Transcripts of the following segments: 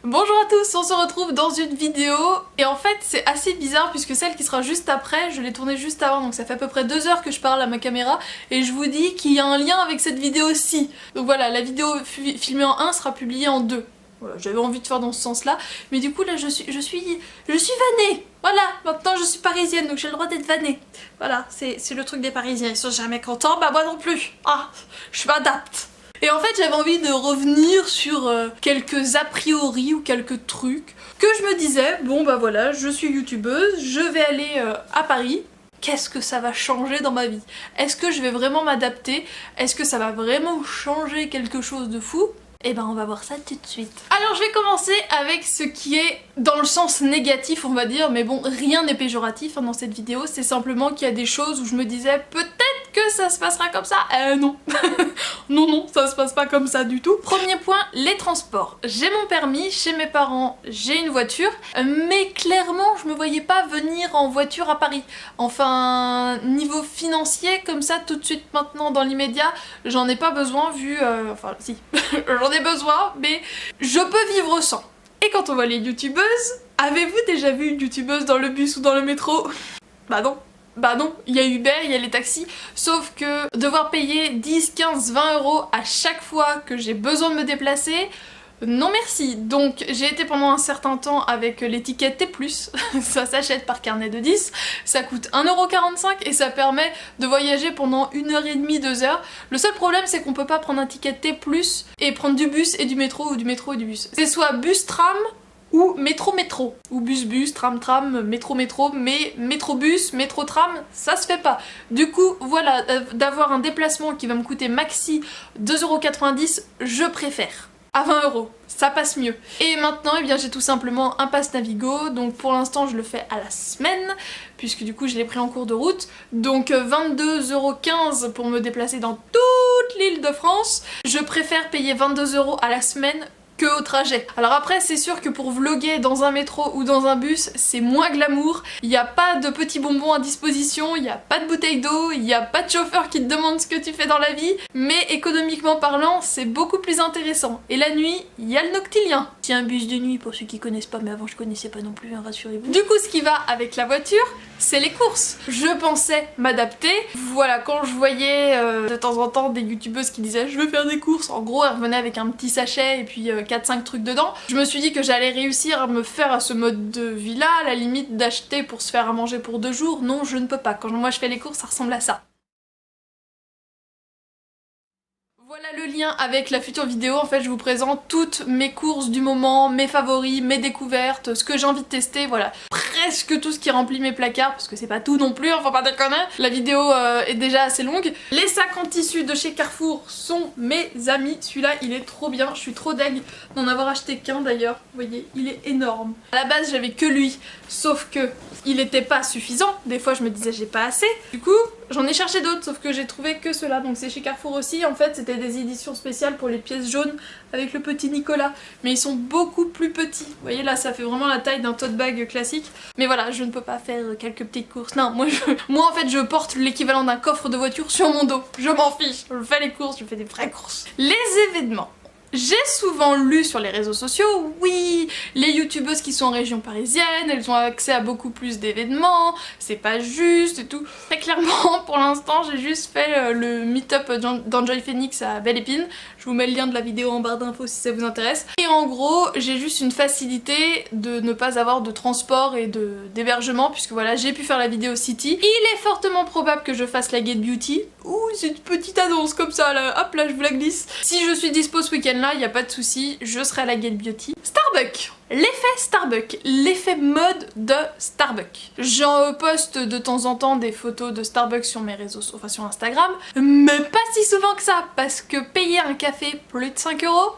Bonjour à tous, on se retrouve dans une vidéo et en fait c'est assez bizarre puisque celle qui sera juste après, je l'ai tournée juste avant, donc ça fait à peu près 2 heures que je parle à ma caméra et je vous dis qu'il y a un lien avec cette vidéo-ci. Donc voilà, la vidéo filmée en 1 sera publiée en 2. Voilà, j'avais envie de faire dans ce sens-là, mais du coup là je suis vannée. Voilà, maintenant je suis parisienne donc j'ai le droit d'être vannée. Voilà, c'est le truc des Parisiens, ils sont jamais contents, bah moi non plus. Ah, je m'adapte. Et en fait j'avais envie de revenir sur quelques a priori ou quelques trucs que je me disais, bon bah voilà, je suis youtubeuse, je vais aller à Paris, qu'est-ce que ça va changer dans ma vie? Est-ce que je vais vraiment m'adapter? Est-ce que ça va vraiment changer quelque chose de fou? Et ben on va voir ça tout de suite. Alors je vais commencer avec ce qui est dans le sens négatif on va dire, mais bon rien n'est péjoratif hein, dans cette vidéo, c'est simplement qu'il y a des choses où je me disais peut-être que ça se passera comme ça. Non. non, ça se passe pas comme ça du tout. Premier point, les transports. J'ai mon permis, chez mes parents j'ai une voiture, mais clairement je me voyais pas venir en voiture à Paris. Enfin, niveau financier, comme ça tout de suite maintenant dans l'immédiat, j'en ai pas besoin vu... enfin si, j'en ai besoin, mais je peux vivre sans. Et quand on voit les youtubeuses, avez-vous déjà vu une youtubeuse dans le bus ou dans le métro? Bah non. Bah non, il y a Uber, il y a les taxis, sauf que devoir payer 10, 15, 20 euros à chaque fois que j'ai besoin de me déplacer, non merci. Donc j'ai été pendant un certain temps avec l'étiquette T+, ça s'achète par carnet de 10, ça coûte 1,45€ et ça permet de voyager pendant 1h30, 2h. Le seul problème c'est qu'on peut pas prendre un ticket T+, et prendre du bus et du métro ou du métro et du bus. C'est soit bus-tram, ou métro-métro, ou bus-bus, tram-tram, métro-métro, mais métro-bus, métro-tram, ça se fait pas. Du coup, voilà, d'avoir un déplacement qui va me coûter maxi 2,90€, je préfère. À 20€, ça passe mieux. Et maintenant, eh bien, j'ai tout simplement un pass Navigo, donc pour l'instant je le fais à la semaine, puisque du coup je l'ai pris en cours de route, donc 22,15€ pour me déplacer dans toute l'île de France. Je préfère payer 22€ à la semaine que au trajet. Alors après c'est sûr que pour vlogger dans un métro ou dans un bus c'est moins glamour, il n'y a pas de petits bonbons à disposition, il n'y a pas de bouteille d'eau, il n'y a pas de chauffeur qui te demande ce que tu fais dans la vie, mais économiquement parlant c'est beaucoup plus intéressant. Et la nuit, il y a le Noctilien. C'est un bus de nuit pour ceux qui connaissent pas, mais avant je connaissais pas non plus, hein, rassurez-vous. Du coup ce qui va avec la voiture, c'est les courses. Je pensais m'adapter, voilà, quand je voyais de temps en temps des youtubeuses qui disaient je veux faire des courses, en gros elles revenaient avec un petit sachet et puis 4-5 trucs dedans, je me suis dit que j'allais réussir à me faire à ce mode de vie là, à la limite d'acheter pour se faire à manger pour 2 jours, non je ne peux pas, quand moi je fais les courses ça ressemble à ça. Voilà le lien avec la future vidéo, en fait je vous présente toutes mes courses du moment, mes favoris, mes découvertes, ce que j'ai envie de tester, voilà. Presque tout ce qui remplit mes placards, parce que c'est pas tout non plus, faut pas déconner. La vidéo est déjà assez longue. Les sacs en tissu de chez Carrefour sont mes amis, celui-là il est trop bien, je suis trop deg d'en avoir acheté qu'un d'ailleurs, vous voyez, il est énorme. À la base j'avais que lui, sauf que il était pas suffisant, des fois je me disais j'ai pas assez, du coup j'en ai cherché d'autres, sauf que j'ai trouvé que ceux-là, donc c'est chez Carrefour aussi, en fait c'était des éditions spéciales pour les pièces jaunes avec le petit Nicolas, mais ils sont beaucoup plus petits, vous voyez là ça fait vraiment la taille d'un tote bag classique, mais voilà je ne peux pas faire quelques petites courses, non moi en fait je porte l'équivalent d'un coffre de voiture sur mon dos, je m'en fiche, je fais les courses, je fais des vraies courses. Les événements. J'ai souvent lu sur les réseaux sociaux, oui, les youtubeuses qui sont en région parisienne, elles ont accès à beaucoup plus d'événements, c'est pas juste et tout. Très clairement, pour l'instant, j'ai juste fait le meet-up d'Enjoy Phoenix à Belle Épine. Je vous mets le lien de la vidéo en barre d'infos si ça vous intéresse. Et en gros, j'ai juste une facilité de ne pas avoir de transport et d'hébergement, puisque voilà, j'ai pu faire la vidéo City. Il est fortement probable que je fasse la Get Beauty. Ouh, c'est une petite annonce comme ça, là, hop là, je vous la glisse. Si je suis dispo ce week-end là, il n'y a pas de souci, je serai à la Get Beauty. Starbucks. L'effet Starbucks, l'effet mode de Starbucks. J'en poste de temps en temps des photos de Starbucks sur mes réseaux, enfin sur Instagram, mais pas si souvent que ça, parce que payer un café plus de 5 €,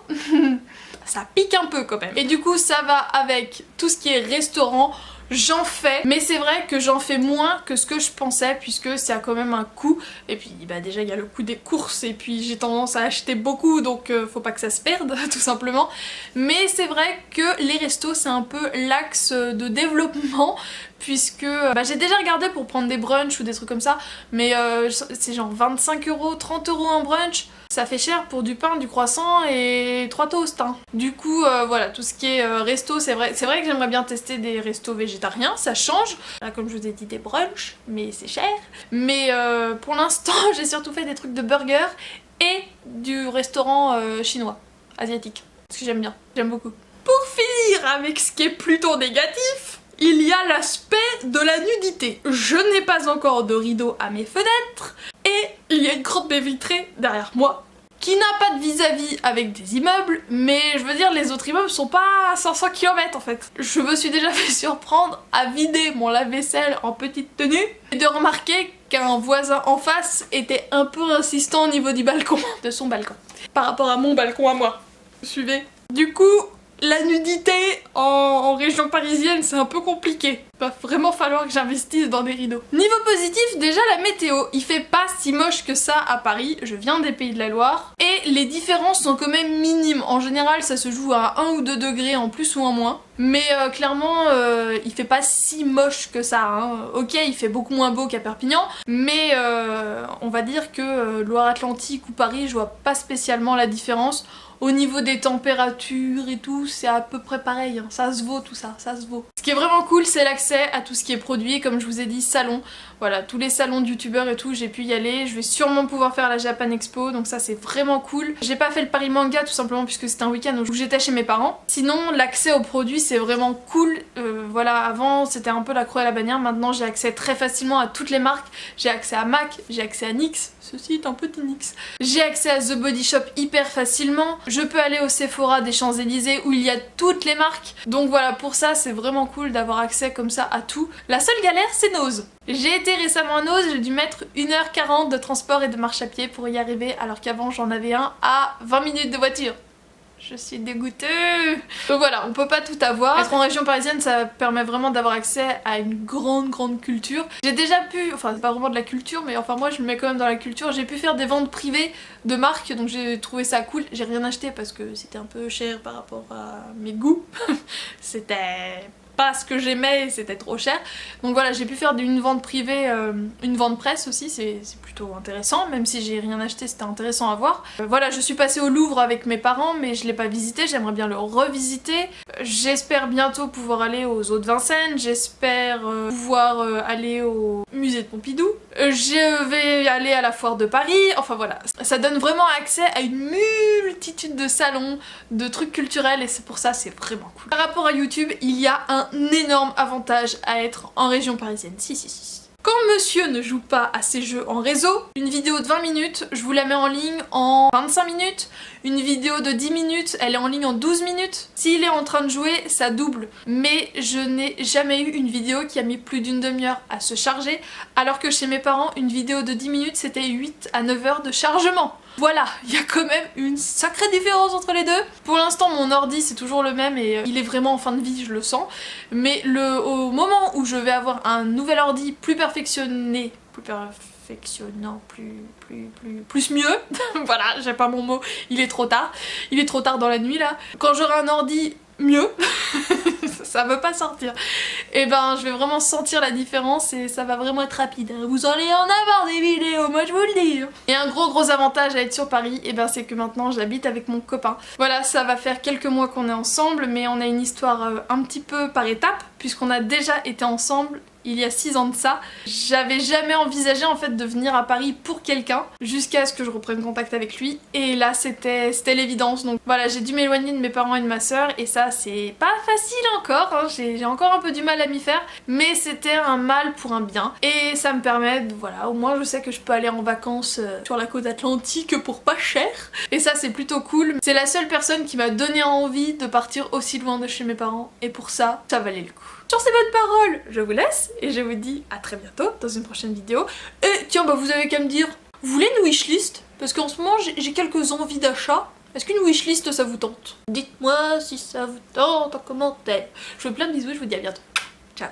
ça pique un peu quand même. Et du coup ça va avec tout ce qui est restaurant. J'en fais, mais c'est vrai que j'en fais moins que ce que je pensais puisque ça a quand même un coût. Et puis bah déjà il y a le coût des courses et puis j'ai tendance à acheter beaucoup donc faut pas que ça se perde tout simplement. Mais c'est vrai que les restos c'est un peu l'axe de développement puisque j'ai déjà regardé pour prendre des brunchs ou des trucs comme ça, mais c'est genre 25 €, 30 € un brunch. Ça fait cher pour du pain, du croissant et 3 toasts. Hein. Du coup, voilà, tout ce qui est resto, c'est vrai que j'aimerais bien tester des restos végétariens, ça change. Là, comme je vous ai dit, des brunchs, mais c'est cher. Mais pour l'instant, j'ai surtout fait des trucs de burger et du restaurant chinois, asiatique. Parce que j'aime bien, j'aime beaucoup. Pour finir avec ce qui est plutôt négatif, il y a l'aspect de la nudité. Je n'ai pas encore de rideau à mes fenêtres et il y a une grande baie vitrée derrière moi qui n'a pas de vis-à-vis avec des immeubles, mais je veux dire les autres immeubles sont pas à 500 km en fait. Je me suis déjà fait surprendre à vider mon lave-vaisselle en petite tenue et de remarquer qu'un voisin en face était un peu insistant au niveau du balcon, de son balcon, par rapport à mon balcon à moi. Suivez. Du coup, la nudité en région parisienne, c'est un peu compliqué. Il va vraiment falloir que j'investisse dans des rideaux. Niveau positif, déjà la météo. Il fait pas si moche que ça à Paris. Je viens des Pays de la Loire. Et les différences sont quand même minimes. En général, ça se joue à 1 ou 2 degrés en plus ou en moins. Mais clairement, il fait pas si moche que ça. Hein. Ok, il fait beaucoup moins beau qu'à Perpignan. Mais on va dire que Loire-Atlantique ou Paris, je vois pas spécialement la différence. Au niveau des températures et tout, c'est à peu près pareil, hein. Ça se vaut tout ça, ça se vaut. Ce qui est vraiment cool, c'est l'accès à tout ce qui est produit, comme je vous ai dit, salon. Voilà, tous les salons de youtubeurs et tout, j'ai pu y aller. Je vais sûrement pouvoir faire la Japan Expo, donc ça c'est vraiment cool. J'ai pas fait le Paris Manga tout simplement puisque c'était un week-end où j'étais chez mes parents. Sinon, l'accès aux produits c'est vraiment cool. Voilà, avant c'était un peu la croix et la bannière, maintenant j'ai accès très facilement à toutes les marques. J'ai accès à MAC, j'ai accès à NYX, ceci est un petit NYX. J'ai accès à The Body Shop hyper facilement. Je peux aller au Sephora des Champs-Élysées où il y a toutes les marques. Donc voilà, pour ça c'est vraiment cool d'avoir accès comme ça à tout. La seule galère c'est Nose. J'ai été récemment à Nose, j'ai dû mettre 1h40 de transport et de marche à pied pour y arriver alors qu'avant j'en avais un à 20 minutes de voiture. Je suis dégoûtée. Donc voilà, on peut pas tout avoir. Être en région parisienne, ça permet vraiment d'avoir accès à une grande culture. J'ai déjà pu, enfin c'est pas vraiment de la culture, mais enfin moi je le mets quand même dans la culture. J'ai pu faire des ventes privées de marques, donc j'ai trouvé ça cool. J'ai rien acheté parce que c'était un peu cher par rapport à mes goûts. C'était pas ce que j'aimais et c'était trop cher. Donc voilà, j'ai pu faire une vente privée, une vente presse aussi, c'est plutôt intéressant, même si j'ai rien acheté, c'était intéressant à voir. Voilà, je suis passée au Louvre avec mes parents, mais je l'ai pas visité, j'aimerais bien le revisiter. J'espère bientôt pouvoir aller aux Eaux de Vincennes, j'espère pouvoir aller au musée de Pompidou. Je vais aller à la foire de Paris, enfin voilà. Ça donne vraiment accès à une multitude de salons, de trucs culturels et c'est pour ça c'est vraiment cool. Par rapport à YouTube, il y a un énorme avantage à être en région parisienne. Si. Quand monsieur ne joue pas à ses jeux en réseau, une vidéo de 20 minutes, je vous la mets en ligne en 25 minutes. Une vidéo de 10 minutes, elle est en ligne en 12 minutes. S'il est en train de jouer, ça double. Mais je n'ai jamais eu une vidéo qui a mis plus d'une demi-heure à se charger, alors que chez mes parents, une vidéo de 10 minutes, c'était 8 à 9 heures de chargement. Voilà, il y a quand même une sacrée différence entre les deux. Pour l'instant, mon ordi, c'est toujours le même et il est vraiment en fin de vie, je le sens. Mais au moment où je vais avoir un nouvel ordi plus perfectionné, plus mieux, voilà, j'ai pas mon mot, il est trop tard dans la nuit là. Quand j'aurai un ordi mieux, ça veut pas sortir, et ben je vais vraiment sentir la différence et ça va vraiment être rapide. Vous allez en avoir des vidéos, moi je vous le dis. Et un gros avantage à être sur Paris, et ben c'est que maintenant j'habite avec mon copain. Voilà, ça va faire quelques mois qu'on est ensemble, mais on a une histoire un petit peu par étapes, puisqu'on a déjà été ensemble il y a 6 ans de ça. J'avais jamais envisagé en fait de venir à Paris pour quelqu'un jusqu'à ce que je reprenne contact avec lui et là c'était l'évidence. Donc voilà, j'ai dû m'éloigner de mes parents et de ma soeur et ça c'est pas facile encore, hein. J'ai encore un peu du mal à m'y faire, mais c'était un mal pour un bien et ça me permet de, voilà, au moins je sais que je peux aller en vacances sur la côte atlantique pour pas cher et ça c'est plutôt cool. C'est la seule personne qui m'a donné envie de partir aussi loin de chez mes parents et pour ça, ça valait le coup. Sur ces bonnes paroles, je vous laisse et je vous dis à très bientôt dans une prochaine vidéo. Et tiens, bah vous avez qu'à me dire, vous voulez une wishlist? Parce qu'en ce moment j'ai quelques envies d'achat. Est-ce qu'une wishlist ça vous tente? Dites-moi si ça vous tente en commentaire. Je vous fais plein de bisous et je vous dis à bientôt. Ciao.